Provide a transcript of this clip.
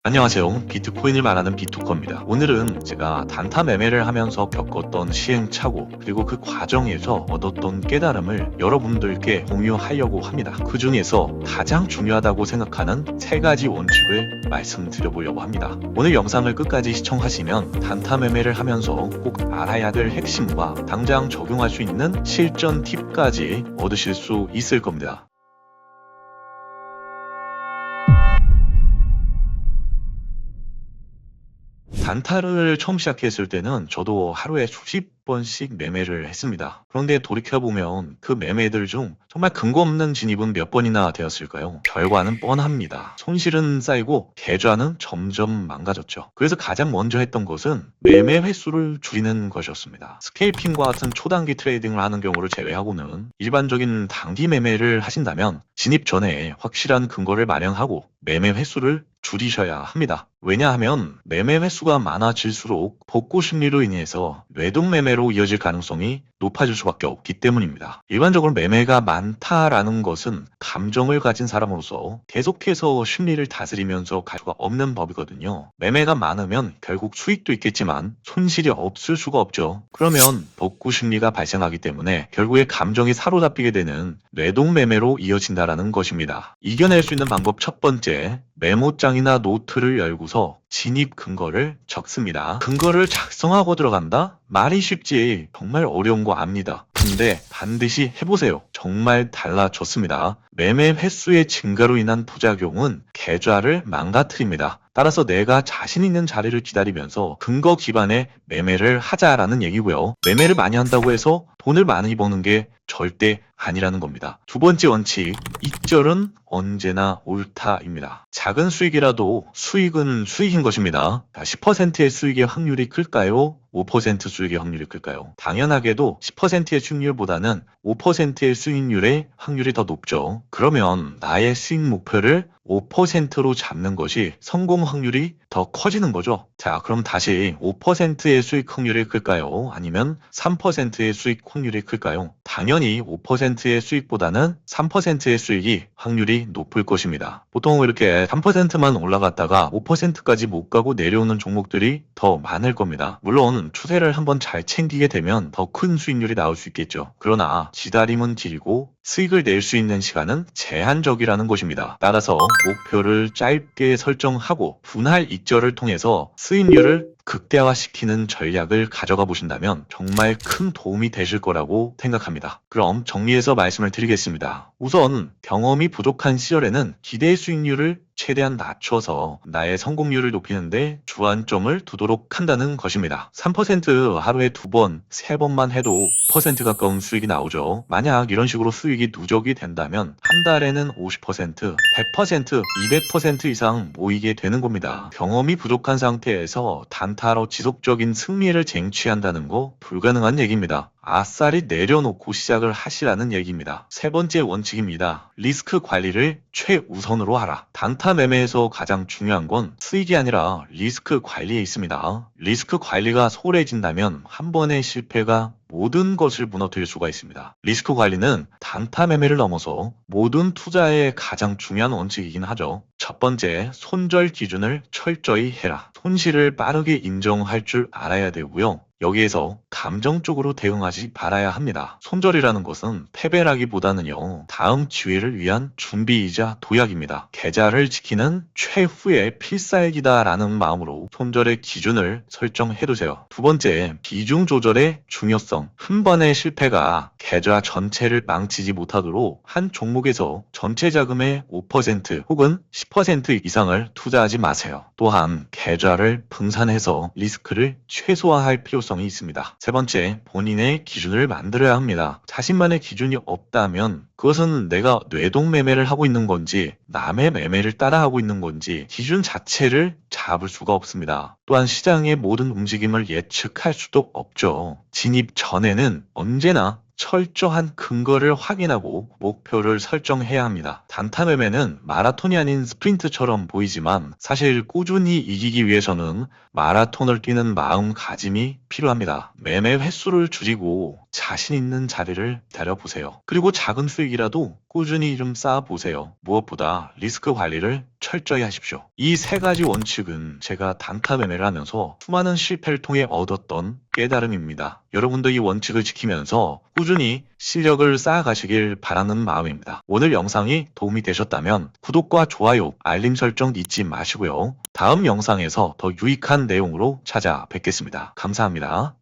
안녕하세요. 비트코인을 말하는 비투커입니다. 오늘은 제가 단타 매매를 하면서 겪었던 시행착오 그리고 그 과정에서 얻었던 깨달음을 여러분들께 공유하려고 합니다. 그 중에서 가장 중요하다고 생각하는 3가지 원칙을 말씀드려보려고 합니다. 오늘 영상을 끝까지 시청하시면 단타 매매를 하면서 꼭 알아야 될 핵심과 당장 적용할 수 있는 실전 팁까지 얻으실 수 있을 겁니다. 단타를 처음 시작했을 때는 저도 하루에 수십 번씩 매매를 했습니다. 그런데 돌이켜보면 그 매매들 중 정말 근거 없는 진입은 몇 번이나 되었을까요? 결과는 뻔합니다. 손실은 쌓이고 계좌는 점점 망가졌죠. 그래서 가장 먼저 했던 것은 매매 횟수를 줄이는 것이었습니다. 스케일핑과 같은 초단기 트레이딩을 하는 경우를 제외하고는 일반적인 단기 매매를 하신다면 진입 전에 확실한 근거를 마련하고 매매 횟수를 줄이셔야 합니다. 왜냐하면 매매 횟수가 많아질수록 복구 심리로 인해서 외동 매매로 이어질 가능성이 높아질 수밖에 없기 때문입니다. 일반적으로 매매가 많다라는 것은 감정을 가진 사람으로서 계속해서 심리를 다스리면서 갈 수가 없는 법이거든요. 매매가 많으면 결국 수익도 있겠지만 손실이 없을 수가 없죠. 그러면 복구 심리가 발생하기 때문에 결국에 감정이 사로잡히게 되는 뇌동 매매로 이어진다라는 것입니다. 이겨낼 수 있는 방법 첫 번째, 메모장이나 노트를 열고서 진입 근거를 적습니다. 근거를 작성하고 들어간다? 말이 쉽지 정말 어려운 거 압니다. 근데 반드시 해보세요. 정말 달라졌습니다. 매매 횟수의 증가로 인한 부작용은 계좌를 망가뜨립니다. 따라서 내가 자신 있는 자리를 기다리면서 근거 기반의 매매를 하자라는 얘기고요. 매매를 많이 한다고 해서 돈을 많이 버는 게 절대 아니라는 겁니다. 두 번째 원칙, 익절은 언제나 옳다입니다. 작은 수익이라도 수익은 수익인 것입니다. 10%의 수익의 확률이 클까요? 5% 수익의 확률이 클까요? 당연하게도 10%의 수익률보다는 5%의 수익률의 확률이 더 높죠. 그러면 나의 수익 목표를 5%로 잡는 것이 성공 확률이 더 커지는 거죠. 자, 그럼 다시 5%의 수익 확률이 클까요? 아니면 3%의 수익 확률이 클까요? 당연히 5%의 수익보다는 3%의 수익이 확률이 높을 것입니다. 보통 이렇게 3%만 올라갔다가 5%까지 못 가고 내려오는 종목들이 더 많을 겁니다. 물론 추세를 한번 잘 챙기게 되면 더 큰 수익률이 나올 수 있겠죠. 그러나 기다림은 길고 수익을 낼 수 있는 시간은 제한적이라는 것입니다. 따라서 목표를 짧게 설정하고 분할 익절을 통해서 수익률을 극대화시키는 전략을 가져가 보신다면 정말 큰 도움이 되실 거라고 생각합니다. 그럼 정리해서 말씀을 드리겠습니다. 우선 경험이 부족한 시절에는 기대 수익률을 최대한 낮춰서 나의 성공률을 높이는데 주안점을 두도록 한다는 것입니다. 3% 하루에 2번, 3번만 해도 5% 가까운 수익이 나오죠. 만약 이런 식으로 수익이 누적이 된다면 한 달에는 50%, 100%, 200% 이상 모이게 되는 겁니다. 경험이 부족한 상태에서 단타로 지속적인 승리를 쟁취한다는 거 불가능한 얘기입니다. 아싸리 내려놓고 시작을 하시라는 얘기입니다. 세 번째 원칙입니다. 리스크 관리를 최우선으로 하라. 단타 매매에서 가장 중요한 건 수익이 아니라 리스크 관리에 있습니다. 리스크 관리가 소홀해진다면 한 번의 실패가 모든 것을 무너뜨릴 수가 있습니다. 리스크 관리는 단타 매매를 넘어서 모든 투자의 가장 중요한 원칙이긴 하죠. 첫 번째, 손절 기준을 철저히 해라. 손실을 빠르게 인정할 줄 알아야 되고요. 여기에서 감정적으로 대응하지 말아야 합니다. 손절이라는 것은 패배라기보다는요, 다음 기회를 위한 준비이자 도약입니다. 계좌를 지키는 최후의 필살기다라는 마음으로 손절의 기준을 설정해두세요. 두 번째, 비중 조절의 중요성. 한 번의 실패가 계좌 전체를 망치지 못하도록 한 종목에서 전체 자금의 5% 혹은 10% 이상을 투자하지 마세요. 또한 계좌를 분산해서 리스크를 최소화할 필요성이 있습니다. 세 번째, 본인의 기준을 만들어야 합니다. 자신만의 기준이 없다면 그것은 내가 뇌동 매매를 하고 있는 건지 남의 매매를 따라하고 있는 건지 기준 자체를 잡을 수가 없습니다. 또한 시장의 모든 움직임을 예측할 수도 없죠. 진입 전에는 언제나 철저한 근거를 확인하고 목표를 설정해야 합니다. 단타 매매는 마라톤이 아닌 스프린트처럼 보이지만 사실 꾸준히 이기기 위해서는 마라톤을 뛰는 마음가짐이 필요합니다. 매매 횟수를 줄이고 자신 있는 자리를 기다려보세요. 그리고 작은 수익이라도 꾸준히 좀 쌓아보세요. 무엇보다 리스크 관리를 철저히 하십시오. 이 세 가지 원칙은 제가 단타 매매를 하면서 수많은 실패를 통해 얻었던 깨달음입니다. 여러분도 이 원칙을 지키면서 꾸준히 실력을 쌓아가시길 바라는 마음입니다. 오늘 영상이 도움이 되셨다면 구독과 좋아요, 알림 설정 잊지 마시고요. 다음 영상에서 더 유익한 내용으로 찾아뵙겠습니다. 감사합니다.